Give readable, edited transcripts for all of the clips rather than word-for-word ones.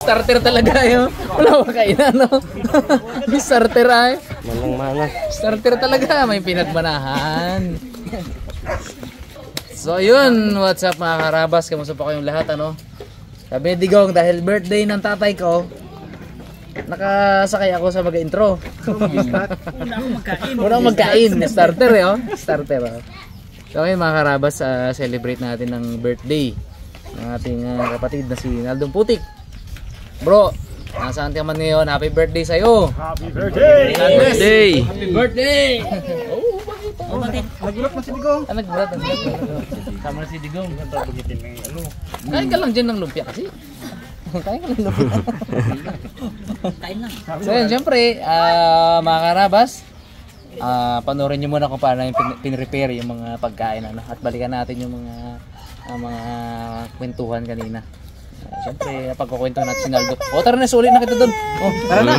Starter talaga yun. Wala ba kainan, no? Starter ay. Manang-manang. Starter talaga. May pinagmanahan. So yun, what's up mga karabas? Kamusta pa kayong lahat, ano? Sabi ni Digong, dahil birthday ng tatay ko, nakasakay ako sa mag-intro. Unang magkain. Starter eh, oh. Starter, oh. So ngayon mga karabas, celebrate natin ng birthday ng ating kapatid na si Naldong Putik. Bro, nasaan ka man ngayon? Happy birthday sa'yo! Happy birthday! Happy birthday! Happy birthday! Oh, bakit? Oh, bakit? Nagulat na si Digong. Nagbulat. Sama na si Digong. Kain ka lang dyan ng lumpia kasi. Kain ka lang lumpia. Kain lang. So yun, syempre, mga karabas, panoorin nyo muna kung paano yung pinrepair yung mga pagkain, ano, at balikan natin yung mga kwentuhan kanina. Siyempre, pagkukwentuhan natin si Naldo. O, tara na, sulit na kita doon. O, tara na.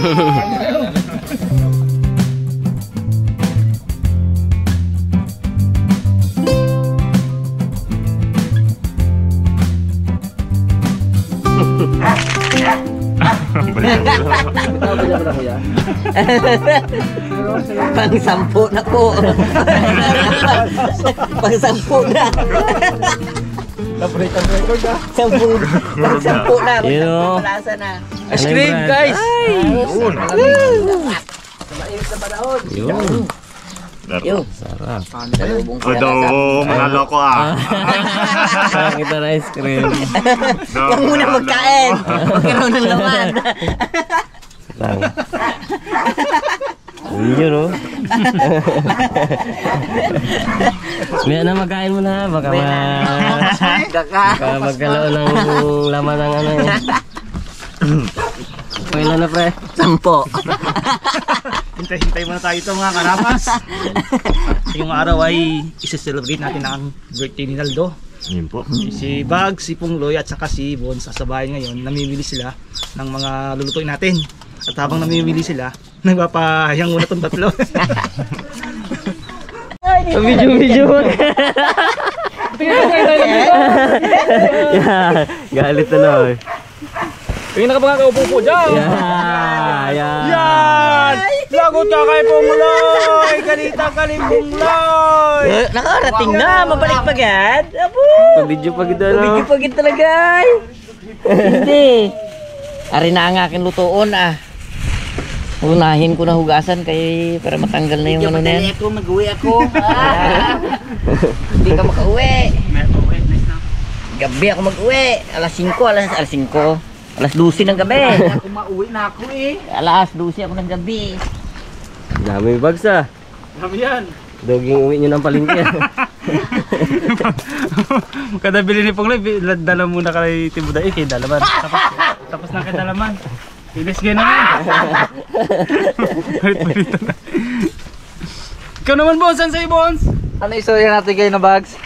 Pang-sampu na po. Pang-sampu na. Na-break ang record ah. Pang-sampu na. Yun. Malasa na. Ice cream, guys! Yun. Yun. Sarap. Odo, manalo ko ah. Sarap kita na ice cream. Huwag muna magkain. Magkaroon ng laman. Lang. Yun o. May na magkain mo na. Baka magkaloon ng laman ng ano yun. Kailan na pre? 10. Hintay muna tayo ito mga karabas. Yung araw ay isa-celebrate natin ang birthday ni Naldo. Yun po. Si Bag, si Pungloy at saka si Bon sa bahay ngayon, namimili sila ng mga lulutuin natin. At habang namimili sila, nagpapahayang muna itong tatlo. Video. Galit na lang. Tingin na ka mga kaupo po dyan! Yan! Lagot ka kay Pungloy! Galita ka ni Pungloy! Nakarating na! Mabalik pa gad! Abo! Pag-video pag ito, no? Pag-video pa gid talaga! Hindi! Ari na ang aking lutoon ah! Unahin ko na hugasan kay para matanggal na yung ano na yan. Mag-uwi ako! Hindi ka makauwi! Gabi ako mag-uwi! Alas 5, alas 5. Alas 12 ng gabi. Ako mauwi na ako eh. Alas 12 ako ng gabi. Dami bags ah. Dami yan. Doging uwi nyo ng palengke. Kada bili ni Pungloy, dala muna kay Tibuday kay Dalaman. Tapos na kay Dalaman. Ilis gaya naman. Ikaw naman Bons, saan sa'yo Bons? Ano istorya natin kayo na bags?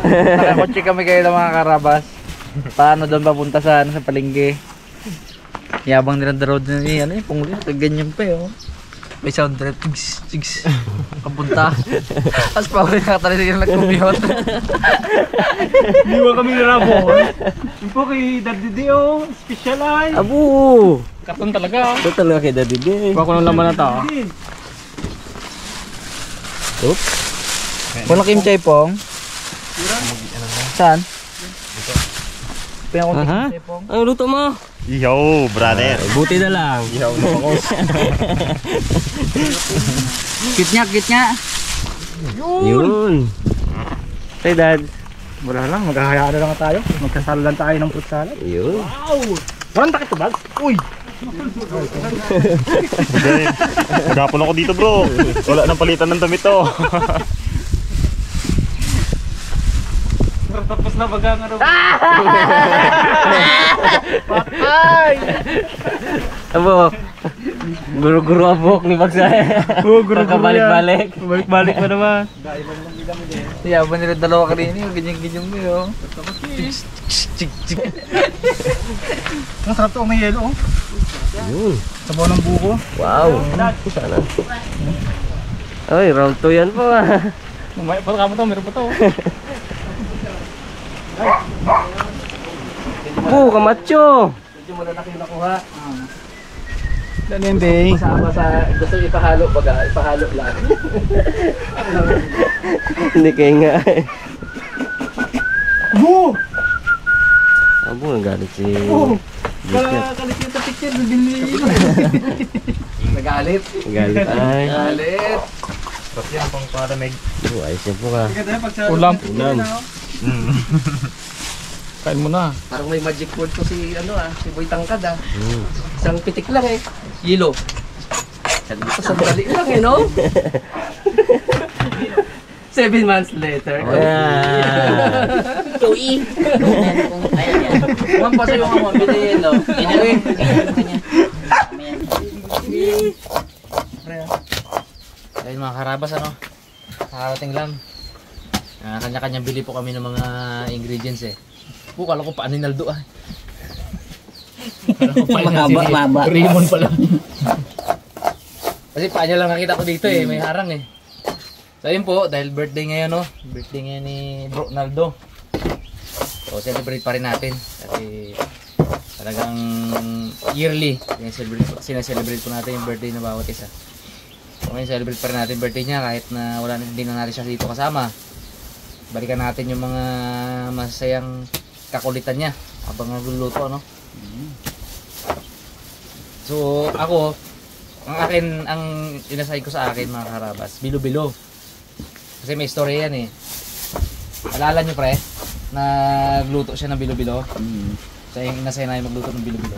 Nakakotse kami kayo ng mga karabas. Paano doon papunta sa palengke? Yabang nila the road na ano yung Pungloy, ganyan pa yun. May sound trip, tigs, papunta. Tapos pa ulit nakatali sila nag-commute. Hindi mo kami nilabon. Yung po kay Daddy Dio, special ay. Abu! Karton talaga. Ito talaga kay Daddy D. Baka ko ng laman na tao. Oops. Walang kimchay pong. Saan? Pinakong kimchay pong. Ang luto mo? Yo, brother. Buti na lang. Yo, no. Kitnya. Yun. Say dad. Wala lang, maghahayaan na lang tayo. Magkasalo lang tayo ng fruit salad. Yun. Wow! Walang takit to bag? Uy! Magapon ako dito bro. Wala nang palitan ng damit to. Tapos na baga nga rin. Patay! Abo. Guru-guru abok ni Bagsay. Guru-guru balik-balik. Balik pa naman. Yaban nila dalawa kanina yung ganyan-ganyan mo yun. Chik. Ang sarap to, may yelo oh. Yun. Sabaw ng buko. Wow. Sana. Ay, round 2 yan po ah. Pagkakamo to, meron pa to. Apo, kamacho. Medyo malalaki yung nakuha. Ano yun, Bay? Kasama sa gusto ipahalo baga, ipahalo lang. Hindi kayo nga. Oo! Abo, nagalit si... Kalit yung picture, bibili ko. Nagalit. Nagalit. Ay. Nagalit. Sarap yan pang paramig. Oh, ayos yan po ka. Ulam. Ulam. Kain mo na. Parang may magic word to si si Boy Tangkad Isang pitik lang Yelo. Sandali lang no? 7 months later. Tuwi. Ma'am, pasa yung mga bili yelo. Ayun mga karabas Nakarating lang. Kanya-kanya bili po kami ng mga ingredients kala ko paano Naldo Mahaba. Raymond pala. Kasi paanya lang nakita ko dito may harang So yun po, dahil birthday ngayon birthday ngayon ni Bro Naldo. So celebrate pa rin natin kasi talagang yearly sineselebrate po natin yung birthday na bawat isa. So ngayon celebrate pa rin natin birthday niya kahit na hindi na natin siya dito kasama. Balikan natin yung mga masayang kakulitan niya habang nagluluto So ako ang inasay ko sa akin mga karabas, bilo-bilo. Kasi may story yan Alala nyo pre, nagluto siya ng bilo-bilo. So yung inasay na magluto ng bilo-bilo.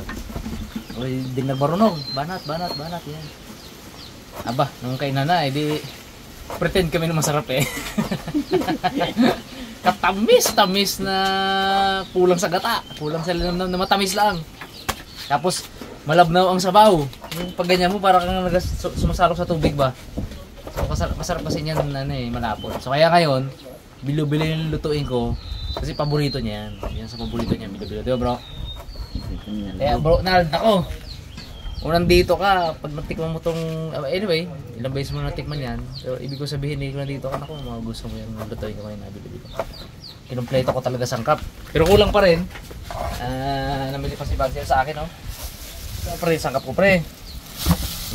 Uy, di nagmarunong, banat yan. Aba, nung kainan na di pretend kami na masarap Katamis na kulang sa gata, kulang sa linamnam na matamis lang. Tapos malabnaw ang sabaw. Yung pag ganyan mo para kang sumasalok sa tubig ba. So masarap kasi niyan malapot. So kaya ngayon, bilo-bilo yung lutuin ko kasi paborito niya yan. Yan sa paborito niya, bilo-bilo. Diba bro? Kaya bro, Nald, ako. Unang dito ka, pag natikman mo tong, anyway, ilang beses mo natikman yan. So, ibig ko sabihin, hindi ko na dito ka, naku, gusto mo yung lutuin ko ngayon nabili dito. Kinumpleto ko talaga sangkap. Pero kulang pa rin. Namili pa si Bagsel sa akin, Pre, sangkap ko pre.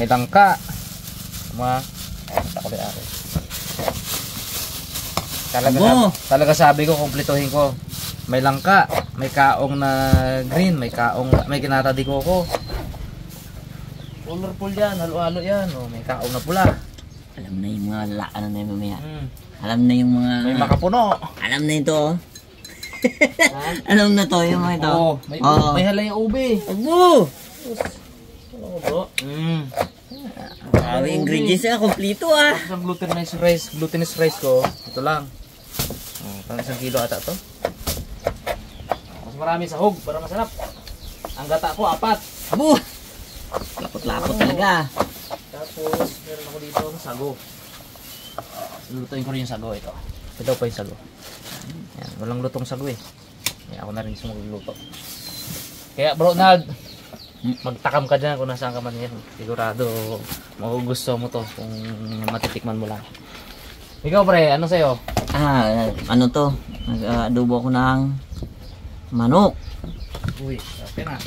May tangka. Ko rin akin. Talaga sabi ko, kumpletuhin ko. May langka, may kaong na green, may kinata di ko. Colorful yan, halo-halo yan. May kaong na pula. Alam na yung mga laan na yun mamaya. Alam na yung mga... May makapuno. Alam na ito. Alam na to yung mga ito. May halay yung ube. Abo! Bro. Grabe ingredients kompleto Isang glutinous rice ko. Ito lang. Parang 1 kilo ata to. Mas marami sahog para masarap. Ang gata ko 4. Abo! Lapot-lapot talaga. Tapos meron ako dito ng sago. Lulutuin ko rin yung sago ito. Ito pa yung sago. Yan, walang lutong sago Kaya ako na rin magluluto. Kaya bro Nald, magtakam ka dyan kung nasaan ka man yan. Sigurado magugusto mo to kung matitikman mo lang. Ikaw pre, ano sa'yo? Ano to? Nag-adobo ako ng manok. Uy, okay na.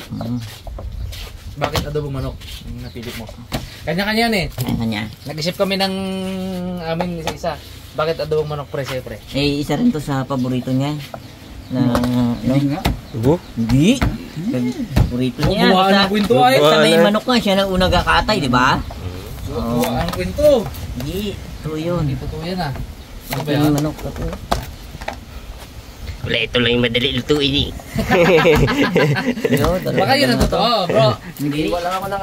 Bakit adobo manok yung napili mo? Kanya-kanya Kanya. Nag-isip kami ng amin isa-isa. Bakit adobo manok pre, siyempre? Isa rin to sa paborito niya. Hindi. Paborito niya. Buwaan ang kwento Sa may manok nga, siya na unang kakatay, di ba? Buwaan ang kwento. Hindi. Ito yun. Hindi totoo yan Ano ba Ito yan? yung manok. Wala, ito lang yung madali lutuin Baka yun ang totoo, bro. Iwa lang ako ng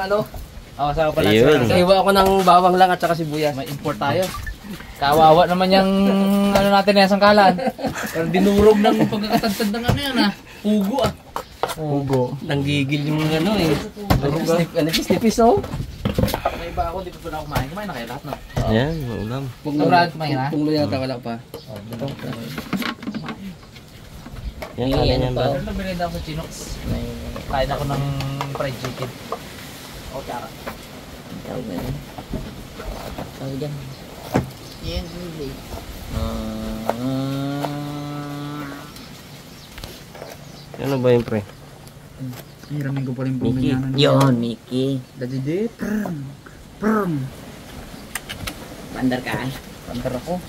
saka pala. Iwa ako ng bawang lang at saka sibuyas. May import tayo. Kawawa naman yung natin na sangkalan. Pero dinurog ng pagkakatantad ng yan Pugo Pugo. Nanggigil yung Nipis-nipis May iba ako, di pa pala kumain. Kumain na kayo lahat Ayan, ulam. Brad, kumain na? Punglo yata wala pa. Yan kala niyan ba? Pero nabinida ako sa Chinox. Kain ako ng fried chicken. Tsara. Tawag na yun. Tawag dyan. Yan, hindi. Ano ba yun pre? Hiramin ko pa rin Mickey. pangganyanan. Yun, Mickey. Dadidi, prum. Bandar ka eh. Pandar ako.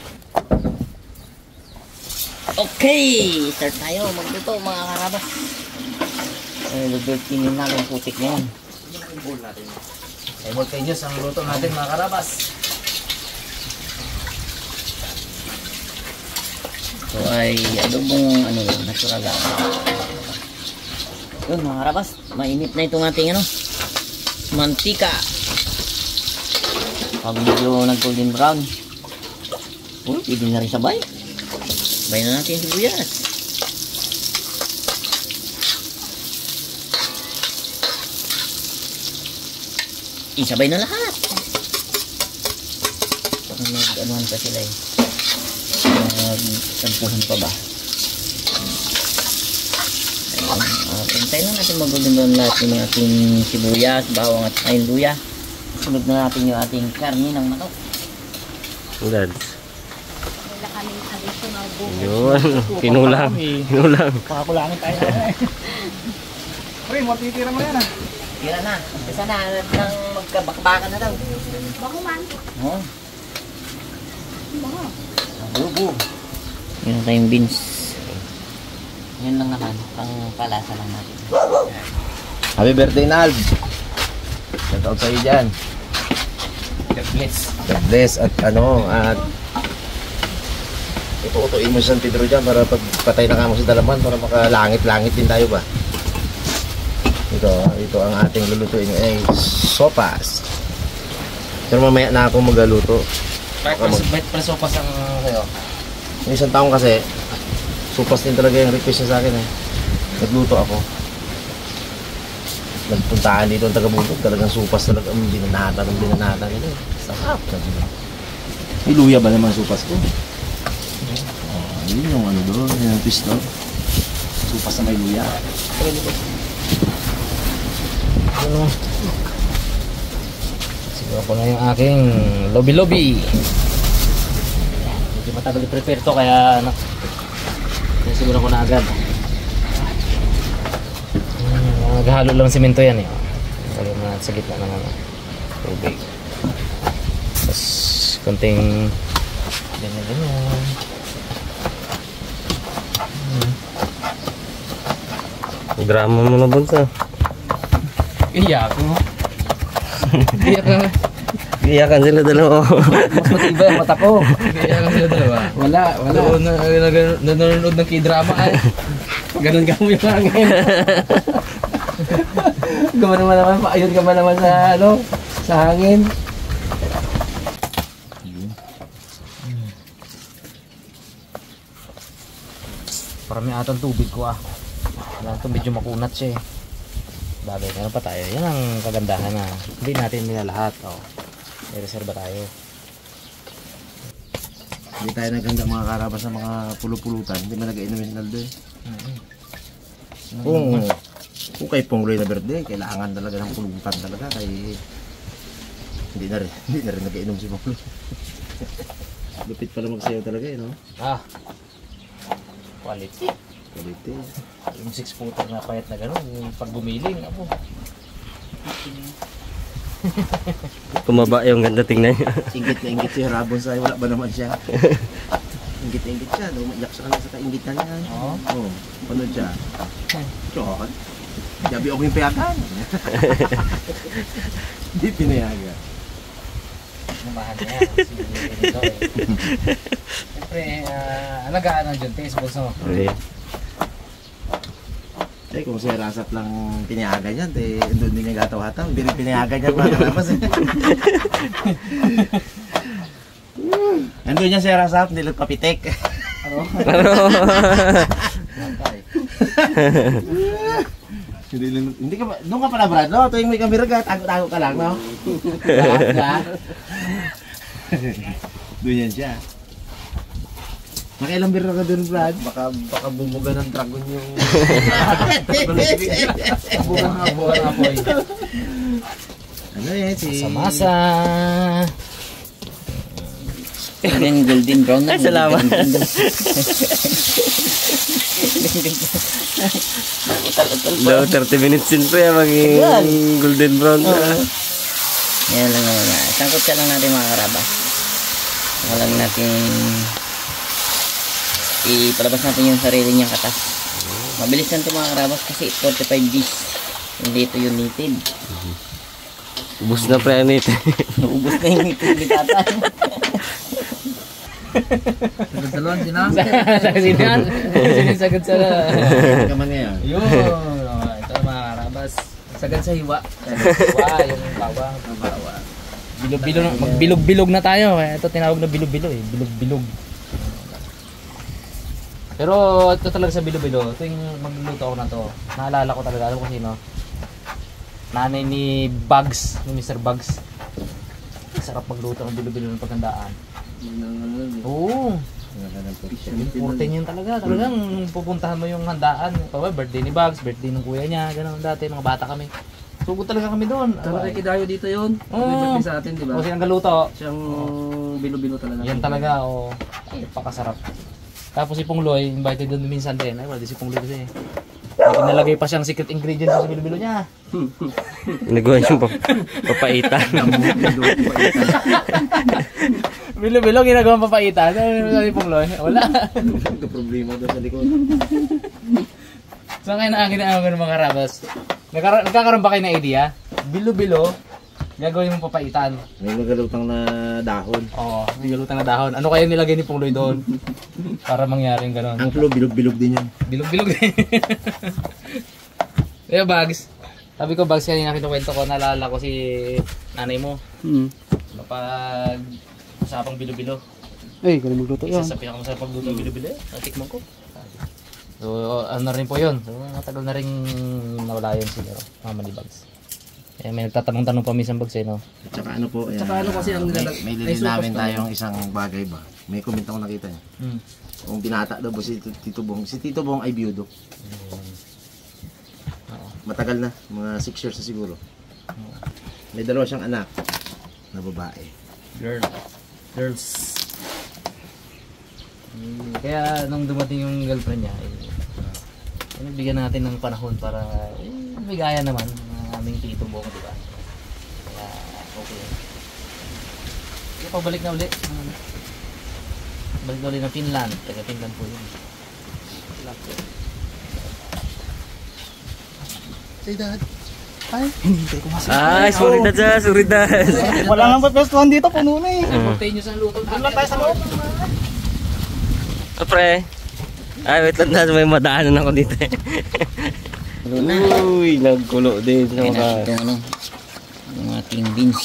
Okay, start tayo. Magluto mga karabas. Lulutinin natin yung putik na yan. Simultaneous ang luto natin mga karabas. Ito ay adobong natural lang. Yun mga karabas, mainit na itong ating mantika. Pag medyo nag-golden brown, pwede na rin sabay. Sabay na natin yung sibuyas. Isabay na lahat. Parang nag-anuhan pa sila eh. Nag-tampuhan pa ba? Hintayin lang natin mag-golden brown lahat yung mga ating sibuyas, bawang at ayun luya. Sunod na natin yung ating karni ng manok. Dads. Wala kaming additional buhay. Yun. Kinulang. Kinulang. Pakakulangin tayo na eh. Pre, matitira mo yan ah. Tira na. Umpisa na nang magkabakbakan na daw. Bako man. Oh. Bubo. Yun na tayong beans. Yun lang naman. Pang palasa lang natin. Happy birthday, Nalb. Shout out sa'yo dyan. God bless. God bless. At ipuutuin mo sa San Pedro dyan para pag patay na kamo sa dalaman para makalangit-langit din tayo ba. Ito ang ating lulutuin ay sopas. Pero mamaya na ako magaluto. Bakit presopas ang kayo? Yung isang taong kasi, sopas din talaga yung request niya sa akin eh. Nagluto ako. Nagpuntaan dito ang taga-bundok, talagang sopas talaga. Binanata nila. Sarap. May luya ba naman sopas ko? Yun yung doon, yung twist doon. Sopas na may luya. Siguro ko na yung aking lobby. Medyo matagal i-prepare to kaya siguro ko na agad. Naghalo lang simento yan eh. Lagyan mo natin sa gitna ng tubig. Tapos konting ganyan. Drama mo na bunsa. Iyak mo. Iyakan sila dalawa. Mas matibay ang mata ko. Iyakan sila dalawa. Wala. Nanonood ng k-drama ay. Ganun ka mo yung hangin. Ayun ka ba naman sa hangin. Parami atang tubig ko ah. Kailangan ito medyo makunat siya eh. Bagay, meron pa tayo. Yan ang kagandahan na hindi natin nilalahat. May reserva tayo. Hindi tayo naganda mga karabas sa mga pulupulutan. Hindi man nag-inumin si Naldo eh. Kung kay Pongloy na birthday, kailangan talaga ng pulutan talaga. Kay hindi na rin nag-inom si Pongloy. Lupit pala magsayaw talaga eh, no? Quality. Quality. Yung 6-footer na payat na gano'n, yung pag gumiling, ako. Kumaba yung ganda tingnan niya. Ingit na ingit si Rabon sa'yo, wala ba naman siya? Ingit na ingit siya, lumaiyak siya na sa kaingitan niya. Oo. Panood siya. Chokot. Sabi ako yung payakan. Hindi pinayaga. Namahan niya. Siyempre, alagaan ng Juntes, bulso. Okay. Kung si Rasap lang pinayagan yan, doon din niya gataw-hataw. Hindi rin pinayagan yan mga kalapas eh. Nandun niya si Rasap, hindi lang papitek. Hindi ka ba, doon ka pala Brad, no? Tuwing may camera ka, tago-tago ka lang, no? Doon yan siya. Nakailang bira ka doon, Brad? Baka bumuga ng dragon yung... Bukan ng apoy. Ano yan, si... Masa-masa. Golden, golden brown na. Ay, salamat. Utal-utal pa. Daw 30 minutes din pre, maging golden brown. Yan lang naman. Sangkot ka lang natin mga karabas. Saka lang natin ipalabas natin yung sarili niyang katas. Mabilis lang ito mga karabas kasi 45 days. Hindi ito yung native. Ubus na pre, anit. Naubos na yung native ni tatay. Sagad-saluan sina. Sagad-sinan. Sagad sa... Kaman ngayon. Yun. Ito mga karabas. Sagad sa hiwa. Sagad sa hiwa. Yung bawang. Bilog-bilog. Magbilog-bilog na tayo. Ito tinawag na bilog-bilog eh. Bilog-bilog. Pero ito talaga sa bilo-bilo, ito yung magluluto ako na to. Naalala ko talaga, alam ko sino. Nanay ni Bugs, ni Mr. Bugs. Sarap magluto ng bilo-bilo ng paghandaan. Oo. Importante yun talaga. Talagang pupuntahan mo yung handaan. Birthday ni Bugs, birthday ng kuya niya, gano'n dati, mga bata kami. Sugod talaga kami doon. Tama kay Kidayo dito yun. Oo. Birthday sa atin, di ba? O siyang galuto. Siyang bilo-bilo talaga. Yan talaga, o. Ay, pakasarap. Tapos si Pungloy, invited doon minsan din. Ay, wala di si Pungloy kasi. May nalagay pa siyang secret ingredient sa bilo-bilo niya. Nagawa yung papaitan. Bilo-bilo, ginagawang papaitan. Ano si Pungloy? Wala. Ito problema doon sa likod. Saan kayo nakakita ng mga karabas? Nagkakaroon ba kayo ng idea? Bilo-bilo, gagawin mong papaitan. May magalutang na dahon. Oo, may galutang na dahon. Ano kaya nilagay ni Pungloy doon? Para mangyaring gano'n. Ang flow, bilog-bilog din yan. Bilog-bilog din. Kaya Bags, sabi ko Bags kanina kinukwento ko, naalala ko si nanay mo. Kapag usapang bilo-bilo. Ay, galing magluto Isa sa pinakamasarap pagluto ng bilo-bilo, natikman ko. So, ano na rin po yun. So, matagal na rin nawala yun siguro, mama ni Bags. Eh, may nagtatanong-tanong pa minsan Bags eh, no? At saka ano po, Tsaka ano kasi ang may lilinawin tayong isang bagay ba? May comment ako nakita niya. Kung binata daw ba si Tito Bong. Si Tito Bong ay biyudo. Matagal na, mga 6 years na siguro. May dalawa siyang anak na babae. Girls. Kaya nung dumating yung girlfriend niya, nabigyan natin ng panahon para may gaya naman ng aming Tito Bong, di ba? Kaya okay. Kaya pabalik na ulit. Balik na ulit ng Finland. Taga Finland po yun. Say dad. Ay, hinihintay ko mas. Ay, sorry na dyan, sorry na. Wala nang pwestuhan dito, puno na eh. Spontaneous ang luto. Doon lang tayo sa loob. Pre. Ay, wait lang na, may madaanan ako dito eh. Luna. Uy, nagkulo din sa Kaya mga... natin itong ano, yung ating beans.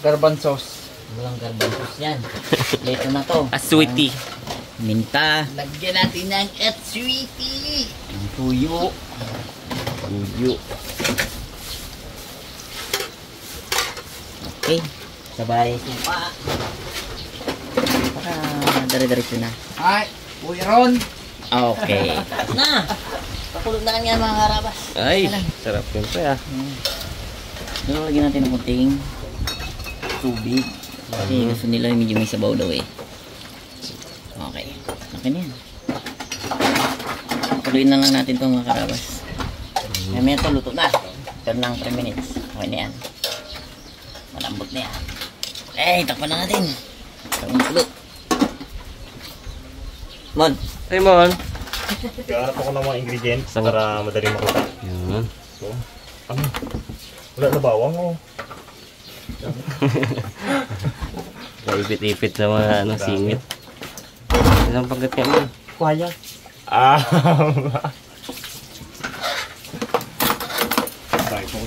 Garbanzos. Walang garbanzos yan. Leto na to. Sweetie. Minta. Lagyan natin ng sweetie. Ang tuyo. Uyo. Okay. Sabay sipa. Para dire-diretso na. Ay, Uy Ron. Okay. Tapos na. Pakulog na nga mga karabas. Ay, sarap yun pre ah. Doon lagyan natin ng kunting tubig. Kasi gusto nila medyo may sabaw daw eh. Okay. Okay na yan. Tuloyin na lang natin ito mga karabas. May ito luto na. Turn lang 3 minutes. Okay na yan. Malambot na yan. Eh, takpan na natin. Parang tulo. Mon. Hey, Mon. Kaya ko ng mga ingredients para madaling makita. Yan. So, ano? Wala na bawang oh. Kaipit-ipit na mga ano, singit. Isang pagkat ka mo. Kuhaya. Ah.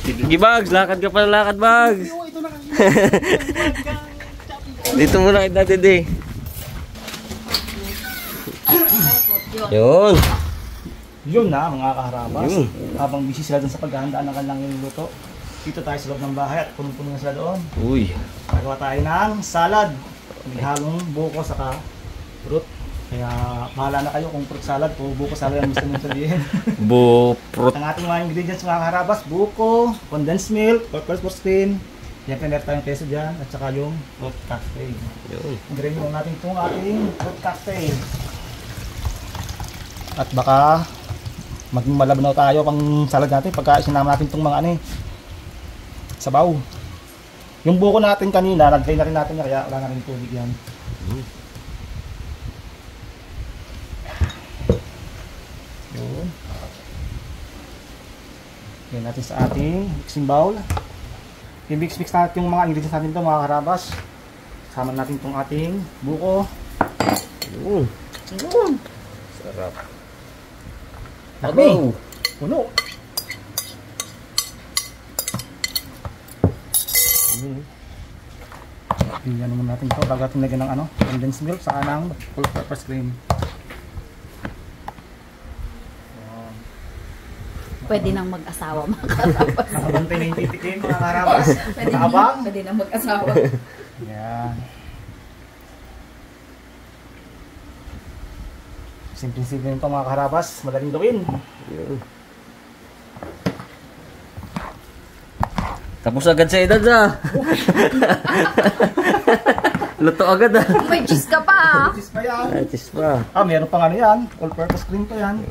Sige, Bags. Lakad ka pala, lakad, Bags. Dito muna kita, Dede. Yun. Yun na mga kaharabas. Yun. Habang busy sila dun sa paghahandaan ng kanilang niluluto, dito tayo sa loob ng bahay at punong-puno na sila doon. Uy. Gagawa tayo ng salad. May halong buko saka fruit. Kaya bahala na kayo kung fruit salad o buko salad ang gusto nyo sabihin. Buprot. Ang ating mga ingredients mga kaharabas, buko, condensed milk, all-purpose cream, Siyempre meron tayong keso dyan at saka yung fruit cocktail. Yun. Ingredient mo natin itong ating fruit cocktail. At baka maging malabnaw tayo pang salad natin pagka isinama natin itong mga sabaw. Yung buko natin kanina, nag-try na rin natin yan, kaya wala na rin tubig yan. Yun. Yan natin sa ating mixing bowl. I-mix natin yung mga ingredients natin ito, mga karabas. Sama natin itong ating buko. Yun. Yun. Sarap. Dami. Puno. Iyan naman natin ito bago natin lagyan ng condensed milk saka ng all-purpose cream. Pwede nang mag-asawa mga karabas. Nakabantay na yung titikin mga karabas. Nakabang. Pwede nang mag-asawa. Yan. Simple-simple nito mga karabas. Madaling gawin. Yun. Tapos agad sa edad Luto agad May cheese ka pa. Cheese pa yan. Ay, cheese pa. Meron pa nga yan. All-purpose cream pa yan.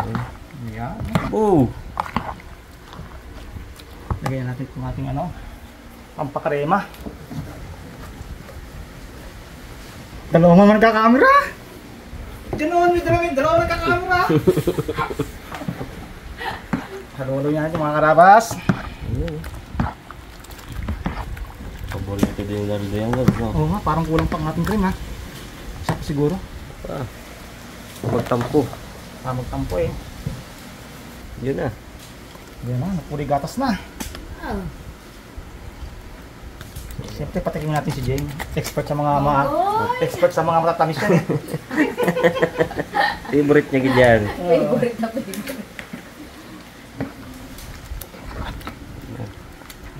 Yan. Oh. Lagyan natin itong ating pampakrema. Dalawa naman nagkakamera. Ganoon, dalawa nagkakamera. Halo-halo yan mga karabas. Paborito din yung lalo yan. Oo nga, parang kulang pang ating cream ha. Sakto siguro. Magtampo. Magtampo eh. Yun na. Yan na, napuri gatas na. Siyempre patikin natin si Jane. Expert sa mga matatamis yan eh. Favorite niya ganyan. Favorite na favorite.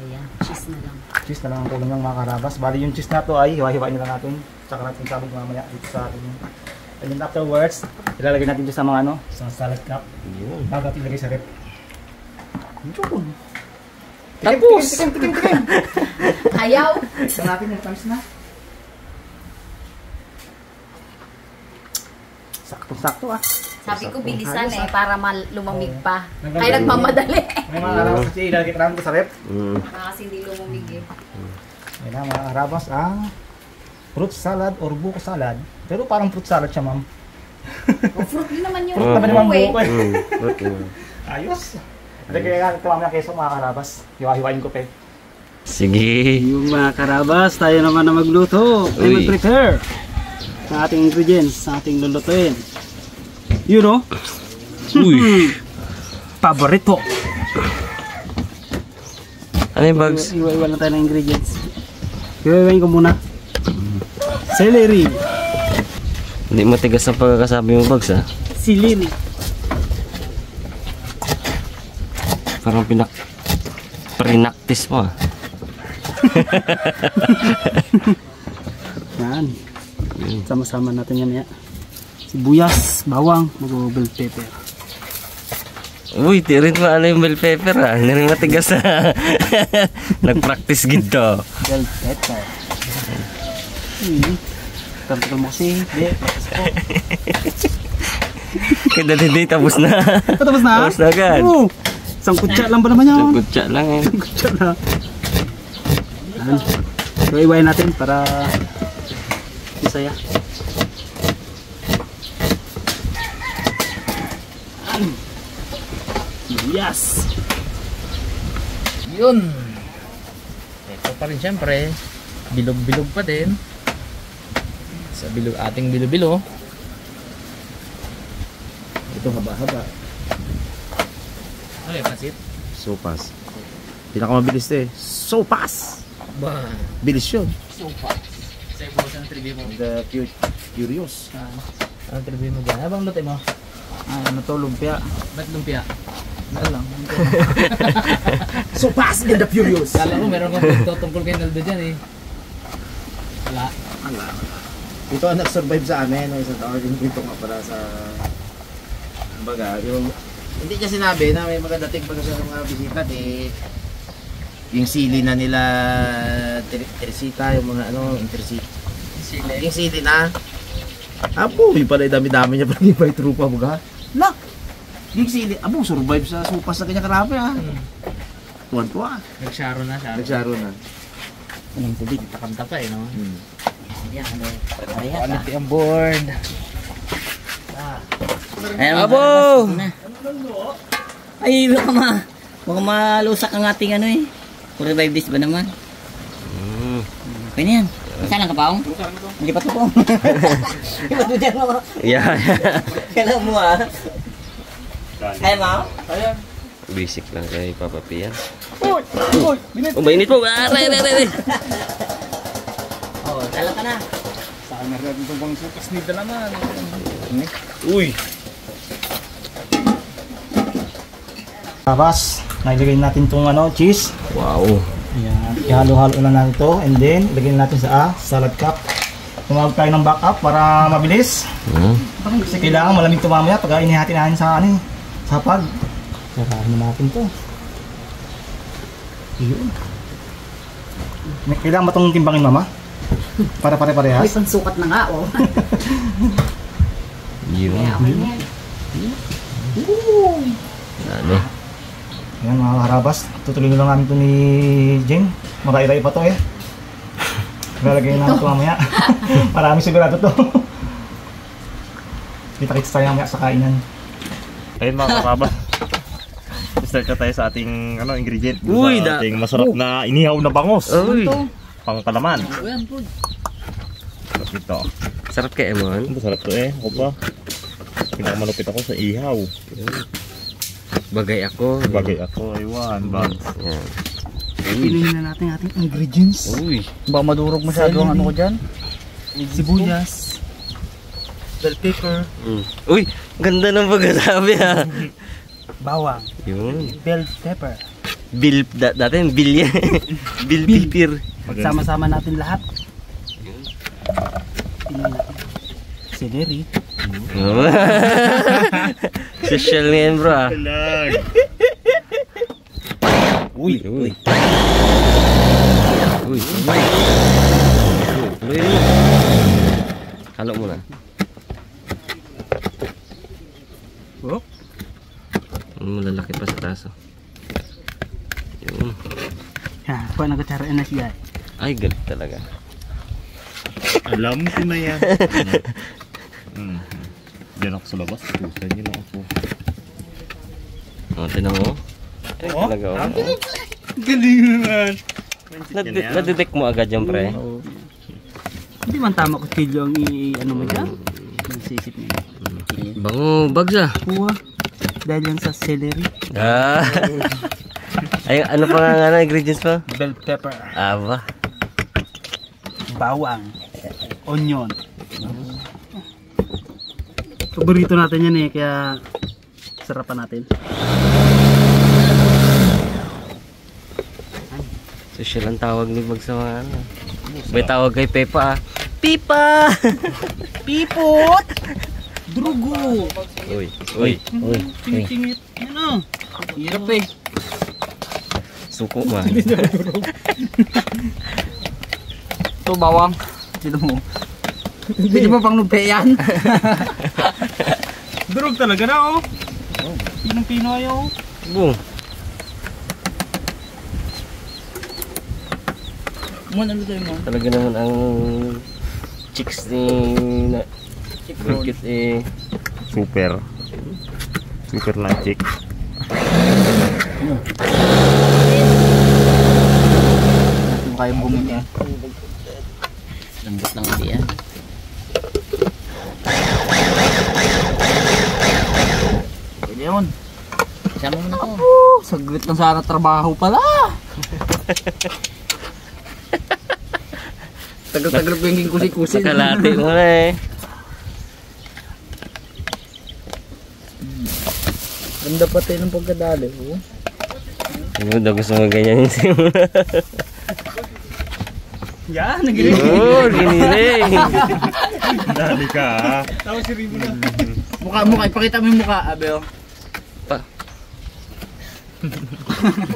Ayan, cheese na lang. Cheese na lang ang kulang ng mga karabas. Bali yung cheese na to ay hiwa-hiwain na lang natin. Tsaka natin sabog mamaya dito sa ating. And then afterwards, ilalagay natin dito sa mga sa salad cup. Yun. Bago natin ilagay sa rep. Yun. Tapos! Tikim. Ayaw. Isa natin yung tamis na. Sakto-sakto ah. Sabi ko bilisan para lumamig pa. Kaya nagmamadali. May mga karabas kasi ilalagay pa namin ito sa rep. Kasi hindi lumamig eh. Yan na mga karabas ang fruit salad or buko salad. Pero parang fruit salad siya ma'am. Fruit din naman yung Fruit naman naman buko eh. Okay. Ayos. Lagay nga ito mamaya keso mga karabas. Hiwa-hiwain ko pa eh. Sige. Yung mga karabas, tayo naman na magluto. Tayo mag-prepare ng ating ingredients, ng ating lulutuin. You know? Uy. Paborito. Ano yung bags? Iwa-iwa lang tayo ng ingredients. Iwa-iwain ko muna. Celery. Hindi matigas ang pagkakasabi mo bags Celery. Parang prinaktis mo Yan. Sama-sama natin yan ya. Sibuyas, bawang, bell pepper. Uy, di rin maano yung bell pepper Hindi rin matigas Nag-practice ginto. Bell pepper. Tagal mo kasi. Kaya hindi, tapos na. Tapos na? Tapos na agad. Isang kutsa lang ba naman yan? Isang kutsa lang Isang kutsa lang. So, iwain natin para masaya. Yes! Yun. Ito pa rin syempre. Bilog-bilog pa din. Sa ating bilo-bilo. Ito haba-haba. Okay, pansit. Sopas. Pinakamabilis ito eh. Sopas! Ba. Bilis yun. Sopa. Sa ibo sa tribi mo. The Curious. Ang tribi mo dyan. Abang lutin mo. Ano to, lumpia. Ba't lumpia? Ano lang. Sopas and the Furious! Kala ko meron kang kwento tungkol kay Naldo dyan eh. Wala. Ito ang nag-survive sa amin. Isang taon yung kwento nga para sa... Kumbaga, yung... Hindi niya sinabi na may mga dating pag sa mga bisita eh... Yung sili na nila Teresita, yung mga ano, Teresita. Yung sili na. Apo, yung pala dami-dami niya pala yung may trupa buga. Nak! Yung sili, abo, survive sa supas na kanya karami ah. Tuwan-tuwa. Nagsaro na, Nagsaro na. Anong tubig? Takanta pa eh, no? Yan, ano? Quality ang board. Ayan, Abo! Ay, baka malusak ang ating ano eh. 45 days ba naman? Okay na yan. Saan ang kapaong? Hindi pa ito po. Hindi pa ito dyan mo. Yeah. Kailan mo ah. Ay, ma? Basic lang kay Papa P yan. Uy! Binit! Oh, mainit po. Aray. Oo, tala ka na. Saan na rin itong bang sukas nila naman. Uy. Tapos, nailagay natin itong cheese. Wow. Ayan. Ihalo-halo lang natin ito. And then, ilagay natin sa salad cup. Tumawag tayo ng backup para mabilis. Kasi kailangan malamig ito mamaya pag inihati natin sa sapag. Sarahin natin ito. Yun. Kailangan ba itong timbangin, mama? Para pare-parehas? May pansukat na nga, oh. Yun. Kaya okay na yan. Ano? Ayan mga karabas, tutuloy na lang namin ito ni Jeng. Makairay pa to eh. Lalagay namin ito mamaya. Marami sigurado to. Kita-kits tayo mamaya sa kainan. Ayun mga kakaba. Start na tayo sa ating ingredient. Uy, Sa ating masarap na inihaw na bangos. Uy. Pangkalaman. Ayan po. Ito. Sarap kay Emon. Masarap to eh. Ako pa. Pinakamalupit ako sa ihaw. Bagay ako. Bagay ako. Aywan. Bags. Yan. Pilihin na natin ating ingredients. Uy. Baka madurog masyado ang ano ko dyan. Sibuyas. Bell pepper. Uy, ganda ng pagkasabi ha. Bawang. Yun. Bell pepper. Bill, dati yung Bill yan. Bill pipir. Sama-sama natin lahat. Pilihin natin. Celery. Social ngayon bro ah. Uy. Uy. Uy. Uy. Halo muna. Oh. Malalaki pa sa taso. Yun. Ha, kuha na kutsara na siya. Ay, galit talaga. Alam ko na yan. Diyan ako sa labas. Pusan niyo lang ako. O, tinan mo. Ay, talaga oh. Galing naman. Nadetect mo agad yung pre. Hindi man tama ko kilo ang ano mo dyan. Ang sisip niya. Bango bags ah. Kuha. Dahil yan sa celery. Ah. Ay, ano pa nga ingredients pa? Bell pepper. Aba. Bawang. Onion. Paborito natin yan eh, kaya sarapan natin. Social ang tawag ni Bags sa mga ano. May tawag kay Pepa ah. Pipa! Pipot! Drugo! Uy, uy, uy. Tingit-tingit. Yan o. Hirap eh. Suko man. Ito bawang. Dito mo. Hindi mo pang lupe yan. Durog talaga na oh. Pinong-pino ayaw. Boom. Ano tayo mo? Talaga naman ang chicks ni Burkit eh. Super. Super lang chick. Kung kaya bumili. Lambot lang hindi yan. Pwede yun. Sama mo na to. Saglit lang sana trabaho pala. Tagal-tagal ko yung kusi-kusi. Nakalati mo na eh. Ganda pa tayo ng pagkadali. Oh. Ano daw gusto mo ganyan yung simula? Yan, nagilig. Oo, giniling. Dali ka ah. Tapos si Ribo na. Mukha, ipakita mo yung mukha, Abel.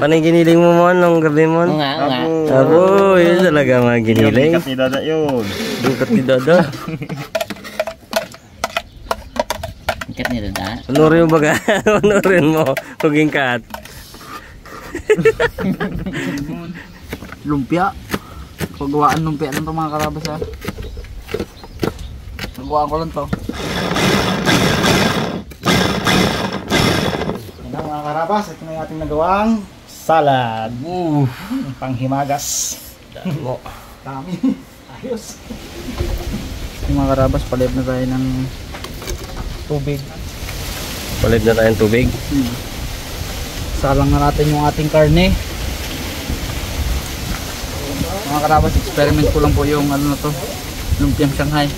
Panay giniling mo mo nung gabi mo? Oo nga, oo nga. Abo, yun talaga mga giniling. Ikat ni Dada yun. Dukat ni Dada. Ikat ni Dada. Unurin mo baga? Unurin mo. Huging kat. Lumpia. Pagawaan lumpia lang to mga karabas ha. Nagawaan ko lang to. Yan na mga karabas, ito na yung ating nagawang salad. Panghimagas. Dami. Ayos. Yung mga karabas, palib na tayo ng tubig. Palit na tayong tubig. Salang na natin yung ating karne. Mga karabas, experiment ko lang po yung ano na to, lumpiang Shanghai.